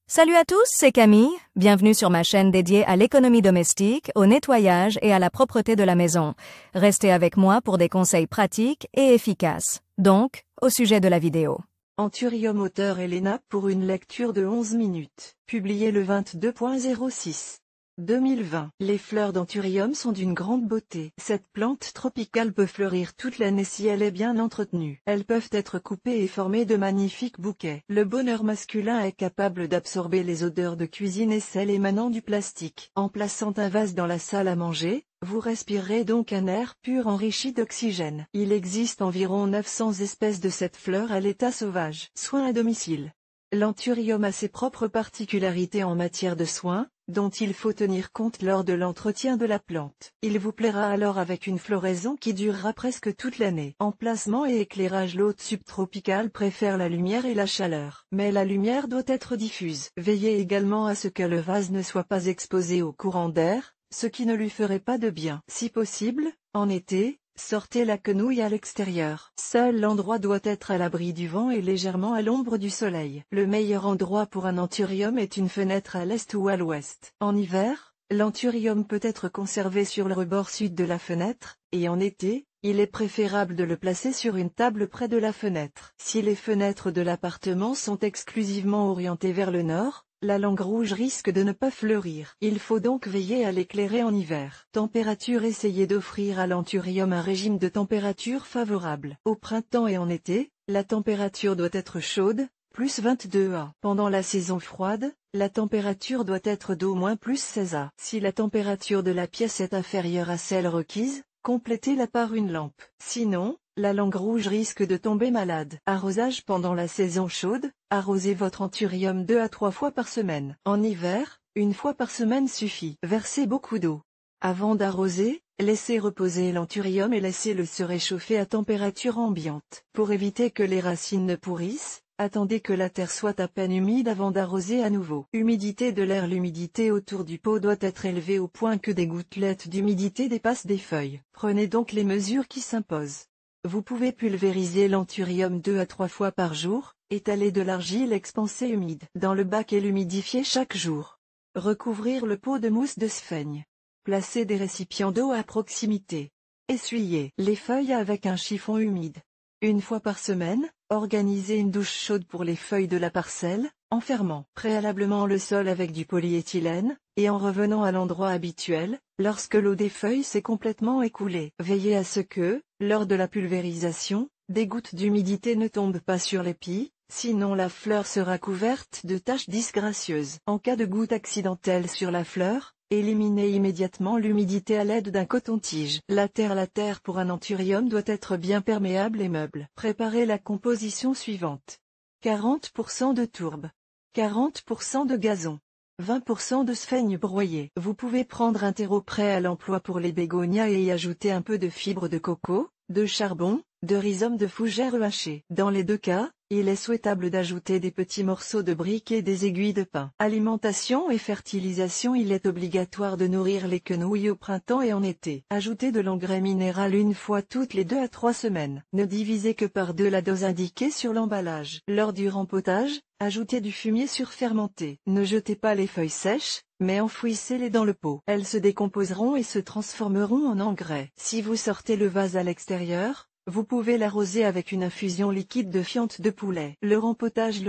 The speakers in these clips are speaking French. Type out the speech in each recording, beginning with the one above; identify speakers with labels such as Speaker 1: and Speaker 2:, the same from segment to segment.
Speaker 1: Salut à tous, c'est Camille. Bienvenue sur ma chaîne dédiée à l'économie domestique, au nettoyage et à la propreté de la maison. Restez avec moi pour des conseils pratiques et efficaces. Donc, au sujet de la vidéo.
Speaker 2: Anthurium auteur Elena pour une lecture de 11 minutes. Publié le 22.06. 2020. Les fleurs d'Anthurium sont d'une grande beauté. Cette plante tropicale peut fleurir toute l'année si elle est bien entretenue. Elles peuvent être coupées et former de magnifiques bouquets. Le bonheur masculin est capable d'absorber les odeurs de cuisine et celles émanant du plastique. En plaçant un vase dans la salle à manger, vous respirerez donc un air pur enrichi d'oxygène. Il existe environ 900 espèces de cette fleur à l'état sauvage. Soins à domicile. L'Anthurium a ses propres particularités en matière de soins, dont il faut tenir compte lors de l'entretien de la plante. Il vous plaira alors avec une floraison qui durera presque toute l'année. Emplacement et éclairage. L'hôte subtropical préfère la lumière et la chaleur. Mais la lumière doit être diffuse. Veillez également à ce que le vase ne soit pas exposé au courant d'air, ce qui ne lui ferait pas de bien. Si possible, en été, sortez la quenouille à l'extérieur. Seul l'endroit doit être à l'abri du vent et légèrement à l'ombre du soleil. Le meilleur endroit pour un anthurium est une fenêtre à l'est ou à l'ouest. En hiver, l'anthurium peut être conservé sur le rebord sud de la fenêtre, et en été, il est préférable de le placer sur une table près de la fenêtre. Si les fenêtres de l'appartement sont exclusivement orientées vers le nord, la langue rouge risque de ne pas fleurir. Il faut donc veiller à l'éclairer en hiver. Température. Essayez d'offrir à l'anthurium un régime de température favorable. Au printemps et en été, la température doit être chaude, plus 22 A. Pendant la saison froide, la température doit être d'au moins plus 16 A. Si la température de la pièce est inférieure à celle requise, complétez-la par une lampe. Sinon, la langue rouge risque de tomber malade. Arrosage. Pendant la saison chaude, arrosez votre anthurium 2 à 3 fois par semaine. En hiver, une fois par semaine suffit. Versez beaucoup d'eau. Avant d'arroser, laissez reposer l'anthurium et laissez-le se réchauffer à température ambiante. Pour éviter que les racines ne pourrissent, attendez que la terre soit à peine humide avant d'arroser à nouveau. Humidité de l'air. L'humidité autour du pot doit être élevée au point que des gouttelettes d'humidité dépassent des feuilles. Prenez donc les mesures qui s'imposent. Vous pouvez pulvériser l'anthurium 2 à 3 fois par jour, étaler de l'argile expansée humide dans le bac et l'humidifier chaque jour. Recouvrir le pot de mousse de sphaigne. Placer des récipients d'eau à proximité. Essuyer les feuilles avec un chiffon humide. Une fois par semaine, organisez une douche chaude pour les feuilles de la parcelle, en fermant préalablement le sol avec du polyéthylène, et en revenant à l'endroit habituel, lorsque l'eau des feuilles s'est complètement écoulée. Veillez à ce que, lors de la pulvérisation, des gouttes d'humidité ne tombent pas sur l'épi, sinon la fleur sera couverte de taches disgracieuses. En cas de goutte accidentelle sur la fleur, éliminez immédiatement l'humidité à l'aide d'un coton-tige. La terre pour un anthurium doit être bien perméable et meuble. Préparez la composition suivante. 40% de tourbe. 40% de gazon. 20% de sphaigne broyée. Vous pouvez prendre un terreau prêt à l'emploi pour les bégonias et y ajouter un peu de fibre de coco, de charbon, de rhizome de fougère hachée. Dans les deux cas, il est souhaitable d'ajouter des petits morceaux de briques et des aiguilles de pin. Alimentation et fertilisation. Il est obligatoire de nourrir les quenouilles au printemps et en été. Ajoutez de l'engrais minéral une fois toutes les 2 à 3 semaines. Ne divisez que par 2 la dose indiquée sur l'emballage. Lors du rempotage, ajoutez du fumier surfermenté. Ne jetez pas les feuilles sèches, mais enfouissez-les dans le pot. Elles se décomposeront et se transformeront en engrais. Si vous sortez le vase à l'extérieur, vous pouvez l'arroser avec une infusion liquide de fiente de poulet. Le rempotage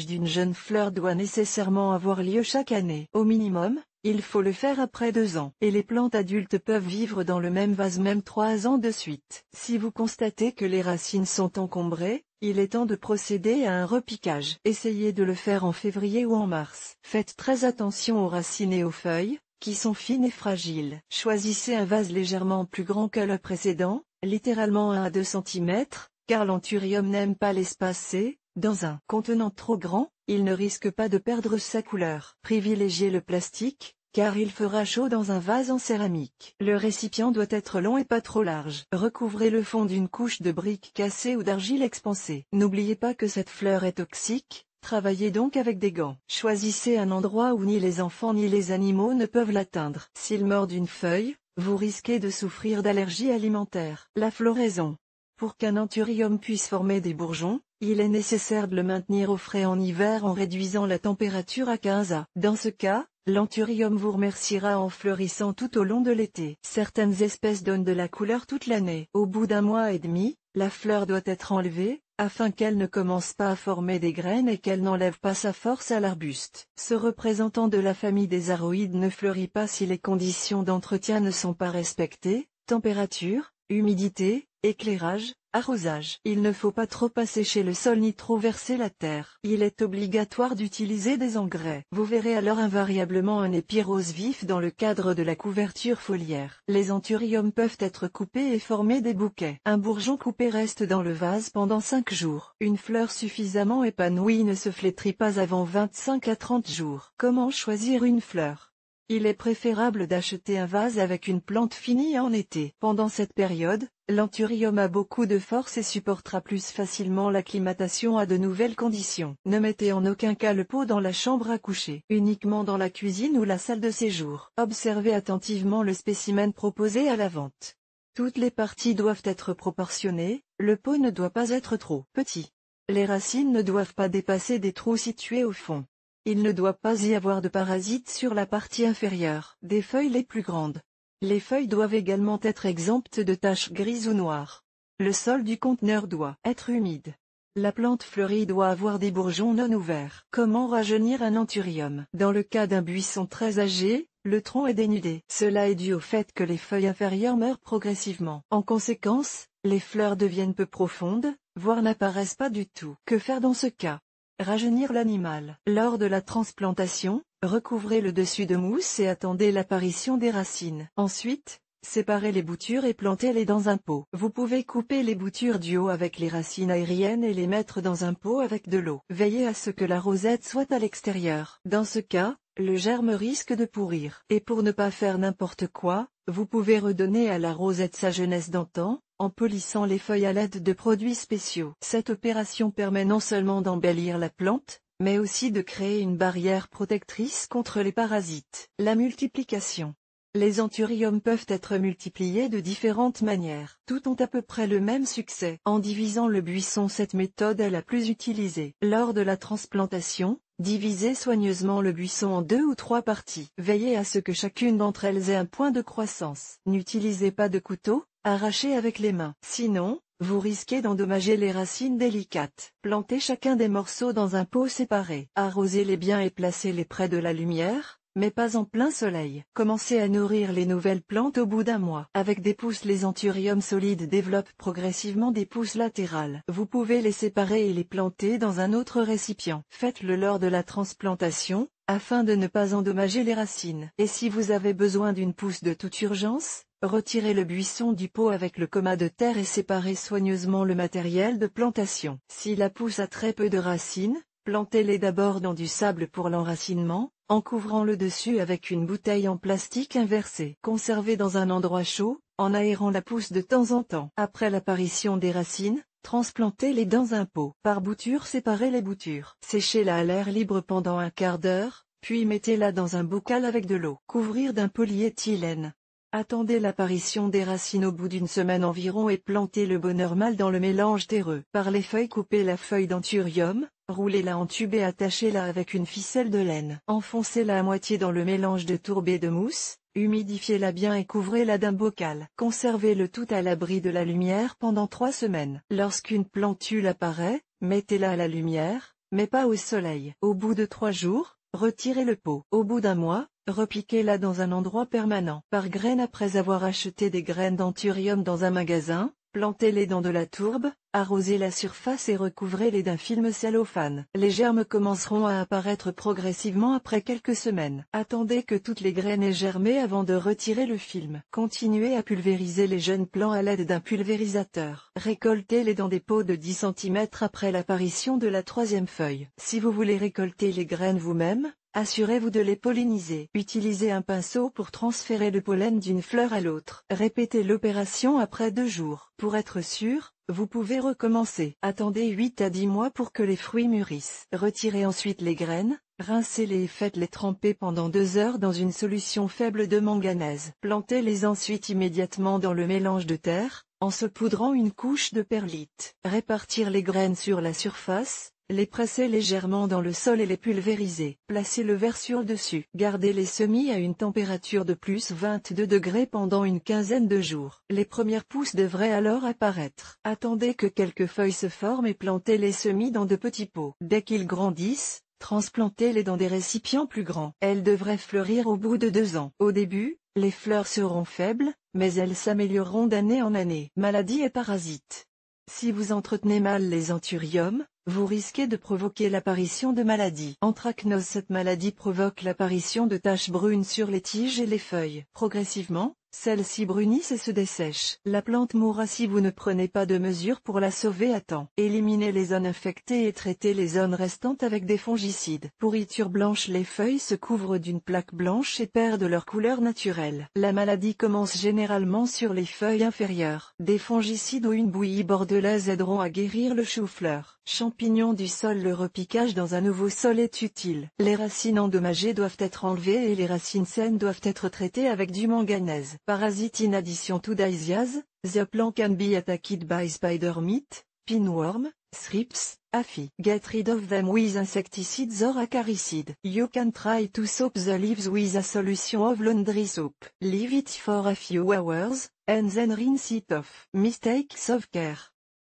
Speaker 2: d'une jeune fleur doit nécessairement avoir lieu chaque année. Au minimum, il faut le faire après 2 ans. Et les plantes adultes peuvent vivre dans le même vase même 3 ans de suite. Si vous constatez que les racines sont encombrées, il est temps de procéder à un repiquage. Essayez de le faire en février ou en mars. Faites très attention aux racines et aux feuilles, qui sont fines et fragiles. Choisissez un vase légèrement plus grand que le précédent, littéralement 1 à 2 cm, car l'anthurium n'aime pas l'espace et, dans un contenant trop grand, il ne risque pas de perdre sa couleur. Privilégiez le plastique, car il fera chaud dans un vase en céramique. Le récipient doit être long et pas trop large. Recouvrez le fond d'une couche de briques cassées ou d'argile expansée. N'oubliez pas que cette fleur est toxique, travaillez donc avec des gants. Choisissez un endroit où ni les enfants ni les animaux ne peuvent l'atteindre. S'ils mordent une feuille, vous risquez de souffrir d'allergies alimentaires. La floraison. Pour qu'un anthurium puisse former des bourgeons, il est nécessaire de le maintenir au frais en hiver en réduisant la température à 15 à. Dans ce cas, l'anthurium vous remerciera en fleurissant tout au long de l'été. Certaines espèces donnent de la couleur toute l'année. Au bout d'un mois et demi, la fleur doit être enlevée, afin qu'elle ne commence pas à former des graines et qu'elle n'enlève pas sa force à l'arbuste. Ce représentant de la famille des aroïdes ne fleurit pas si les conditions d'entretien ne sont pas respectées: température, humidité, éclairage, arrosage. Il ne faut pas trop assécher le sol ni trop verser la terre. Il est obligatoire d'utiliser des engrais. Vous verrez alors invariablement un épi rose vif dans le cadre de la couverture foliaire. Les anthuriums peuvent être coupés et former des bouquets. Un bourgeon coupé reste dans le vase pendant 5 jours. Une fleur suffisamment épanouie ne se flétrit pas avant 25 à 30 jours. Comment choisir une fleur? Il est préférable d'acheter un vase avec une plante finie en été. Pendant cette période, l'anthurium a beaucoup de force et supportera plus facilement l'acclimatation à de nouvelles conditions. Ne mettez en aucun cas le pot dans la chambre à coucher, uniquement dans la cuisine ou la salle de séjour. Observez attentivement le spécimen proposé à la vente. Toutes les parties doivent être proportionnées, le pot ne doit pas être trop petit. Les racines ne doivent pas dépasser des trous situés au fond. Il ne doit pas y avoir de parasites sur la partie inférieure des feuilles les plus grandes. Les feuilles doivent également être exemptes de taches grises ou noires. Le sol du conteneur doit être humide. La plante fleurie doit avoir des bourgeons non ouverts. Comment rajeunir un anthurium? Dans le cas d'un buisson très âgé, le tronc est dénudé. Cela est dû au fait que les feuilles inférieures meurent progressivement. En conséquence, les fleurs deviennent peu profondes, voire n'apparaissent pas du tout. Que faire dans ce cas? Rajeunir l'animal. Lors de la transplantation, recouvrez le dessus de mousse et attendez l'apparition des racines. Ensuite, séparez les boutures et plantez-les dans un pot. Vous pouvez couper les boutures du haut avec les racines aériennes et les mettre dans un pot avec de l'eau. Veillez à ce que la rosette soit à l'extérieur. Dans ce cas, le germe risque de pourrir. Et pour ne pas faire n'importe quoi, vous pouvez redonner à la rosette sa jeunesse d'antan, en polissant les feuilles à l'aide de produits spéciaux. Cette opération permet non seulement d'embellir la plante, mais aussi de créer une barrière protectrice contre les parasites. La multiplication. Les anthuriums peuvent être multipliés de différentes manières. Toutes ont à peu près le même succès. En divisant le buisson, cette méthode est la plus utilisée. Lors de la transplantation, divisez soigneusement le buisson en 2 ou 3 parties. Veillez à ce que chacune d'entre elles ait un point de croissance. N'utilisez pas de couteau, arrachez avec les mains. Sinon, vous risquez d'endommager les racines délicates. Plantez chacun des morceaux dans un pot séparé. Arrosez-les bien et placez-les près de la lumière, mais pas en plein soleil. Commencez à nourrir les nouvelles plantes au bout d'un mois. Avec des pousses, les anthuriums solides développent progressivement des pousses latérales. Vous pouvez les séparer et les planter dans un autre récipient. Faites-le lors de la transplantation, afin de ne pas endommager les racines. Et si vous avez besoin d'une pousse de toute urgence, retirez le buisson du pot avec le coma de terre et séparez soigneusement le matériel de plantation. Si la pousse a très peu de racines, plantez-les d'abord dans du sable pour l'enracinement, en couvrant le dessus avec une bouteille en plastique inversée. Conservez dans un endroit chaud, en aérant la pousse de temps en temps. Après l'apparition des racines, transplantez-les dans un pot. Par bouture, séparez les boutures. Séchez-la à l'air libre pendant un quart d'heure, puis mettez-la dans un bocal avec de l'eau. Couvrir d'un polyéthylène. Attendez l'apparition des racines au bout d'une semaine environ et plantez le bonheur mâle dans le mélange terreux. Par les feuilles, coupez la feuille d'anthurium, roulez-la en tube et attachez-la avec une ficelle de laine. Enfoncez-la à moitié dans le mélange de tourbe et de mousse, humidifiez-la bien et couvrez-la d'un bocal. Conservez le tout à l'abri de la lumière pendant 3 semaines. Lorsqu'une plantule apparaît, mettez-la à la lumière, mais pas au soleil. Au bout de 3 jours, retirez le pot. Au bout d'un mois, repiquez-la dans un endroit permanent. Par graines. Après avoir acheté des graines d'anthurium dans un magasin, plantez-les dans de la tourbe, arrosez la surface et recouvrez-les d'un film cellophane. Les germes commenceront à apparaître progressivement après quelques semaines. Attendez que toutes les graines aient germé avant de retirer le film. Continuez à pulvériser les jeunes plants à l'aide d'un pulvérisateur. Récoltez-les dans des pots de 10 cm après l'apparition de la 3e feuille. Si vous voulez récolter les graines vous-même, assurez-vous de les polliniser. Utilisez un pinceau pour transférer le pollen d'une fleur à l'autre. Répétez l'opération après 2 jours. Pour être sûr, vous pouvez recommencer. Attendez 8 à 10 mois pour que les fruits mûrissent. Retirez ensuite les graines, rincez-les et faites-les tremper pendant 2 heures dans une solution faible de manganèse. Plantez-les ensuite immédiatement dans le mélange de terre, en saupoudrant une couche de perlite. Répartir les graines sur la surface, les presser légèrement dans le sol et les pulvériser. Placez le verre sur le dessus. Gardez les semis à une température de plus 22 degrés pendant une quinzaine de jours. Les premières pousses devraient alors apparaître. Attendez que quelques feuilles se forment et plantez les semis dans de petits pots. Dès qu'ils grandissent, transplantez-les dans des récipients plus grands. Elles devraient fleurir au bout de 2 ans. Au début, les fleurs seront faibles, mais elles s'amélioreront d'année en année. Maladies et parasites. Si vous entretenez mal les anthuriums, vous risquez de provoquer l'apparition de maladies. Anthracnose. Cette maladie provoque l'apparition de taches brunes sur les tiges et les feuilles. Progressivement, celles-ci brunissent et se dessèchent. La plante mourra si vous ne prenez pas de mesures pour la sauver à temps. Éliminez les zones infectées et traitez les zones restantes avec des fongicides. Pourriture blanche. Les feuilles se couvrent d'une plaque blanche et perdent leur couleur naturelle. La maladie commence généralement sur les feuilles inférieures. Des fongicides ou une bouillie bordelaise aideront à guérir le chou-fleur. Champignons du sol. Le repiquage dans un nouveau sol est utile. Les racines endommagées doivent être enlevées et les racines saines doivent être traitées avec du manganèse. Parasites. In addition to disease, the plant can be attacked by spider mite, pinworm, thrips, aphid. Get rid of them with insecticides or acaricides. You can try to soak the leaves with a solution of laundry soap. Leave it for a few hours, and then rinse it off. Mistakes of care.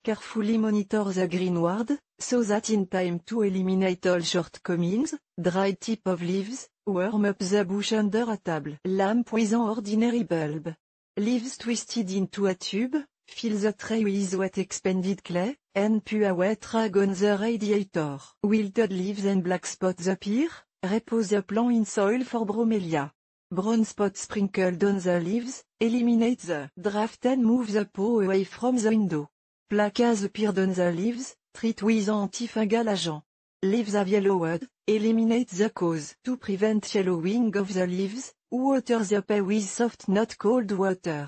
Speaker 2: Carefully monitor the greenward, so that in time to eliminate all shortcomings, dry tip of leaves, worm up the bush under a table. Lame poison. Ordinary bulb. Leaves twisted into a tube, fill the tray with wet expanded clay, and pour a wet rag on the radiator. Wilted leaves and black spots appear, repose the plant in soil for bromelia. Brown spots sprinkled on the leaves, eliminate the draft and move the pot away from the window. Plaques appeared on the leaves, treat with antifungal agent. Leaves have yellowed, eliminate the cause. To prevent yellowing of the leaves, water the pay with soft not cold water.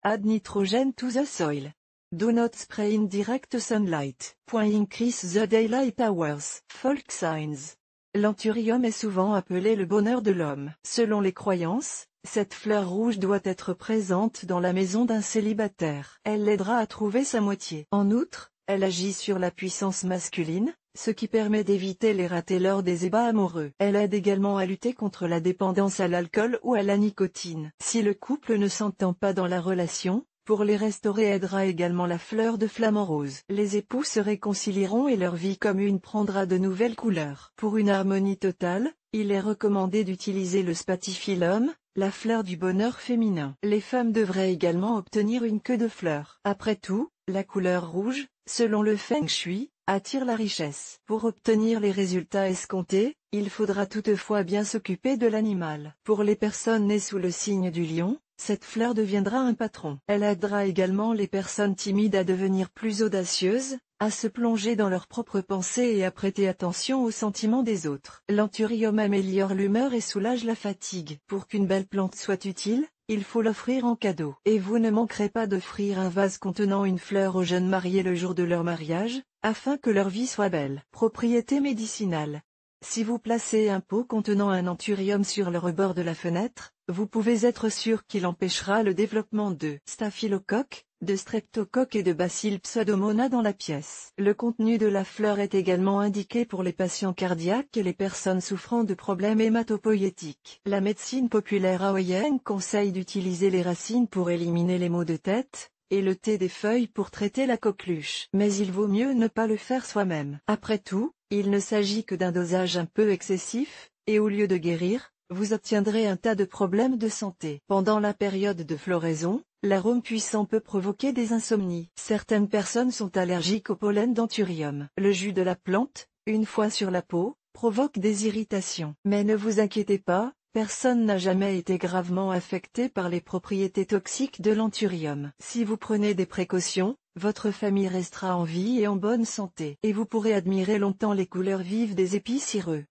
Speaker 2: Add nitrogen to the soil. Do not spray in direct sunlight. Increase the daylight hours. Folk signs. L'anthurium est souvent appelé le bonheur de l'homme. Selon les croyances, cette fleur rouge doit être présente dans la maison d'un célibataire. Elle l'aidera à trouver sa moitié. En outre, elle agit sur la puissance masculine, ce qui permet d'éviter les ratés lors des ébats amoureux. Elle aide également à lutter contre la dépendance à l'alcool ou à la nicotine. Si le couple ne s'entend pas dans la relation, pour les restaurer aidera également la fleur de flamant rose. Les époux se réconcilieront et leur vie commune prendra de nouvelles couleurs. Pour une harmonie totale, il est recommandé d'utiliser le spathiphyllum, la fleur du bonheur féminin. Les femmes devraient également obtenir une queue de fleurs. Après tout, la couleur rouge, selon le Feng Shui, attire la richesse. Pour obtenir les résultats escomptés, il faudra toutefois bien s'occuper de l'animal. Pour les personnes nées sous le signe du lion, cette fleur deviendra un patron. Elle aidera également les personnes timides à devenir plus audacieuses, à se plonger dans leurs propres pensées et à prêter attention aux sentiments des autres. L'anthurium améliore l'humeur et soulage la fatigue. Pour qu'une belle plante soit utile, il faut l'offrir en cadeau. Et vous ne manquerez pas d'offrir un vase contenant une fleur aux jeunes mariés le jour de leur mariage, afin que leur vie soit belle. Propriété médicinale. Si vous placez un pot contenant un anthurium sur le rebord de la fenêtre, vous pouvez être sûr qu'il empêchera le développement de staphylocoque, de streptocoque et de bacilles pseudomonas dans la pièce. Le contenu de la fleur est également indiqué pour les patients cardiaques et les personnes souffrant de problèmes hématopoïétiques. La médecine populaire hawaïenne conseille d'utiliser les racines pour éliminer les maux de tête, et le thé des feuilles pour traiter la coqueluche. Mais il vaut mieux ne pas le faire soi-même. Après tout, il ne s'agit que d'un dosage un peu excessif, et au lieu de guérir, vous obtiendrez un tas de problèmes de santé. Pendant la période de floraison, l'arôme puissant peut provoquer des insomnies. Certaines personnes sont allergiques au pollen d'anthurium. Le jus de la plante, une fois sur la peau, provoque des irritations. Mais ne vous inquiétez pas, personne n'a jamais été gravement affecté par les propriétés toxiques de l'anthurium. Si vous prenez des précautions, votre famille restera en vie et en bonne santé. Et vous pourrez admirer longtemps les couleurs vives des épis cireux.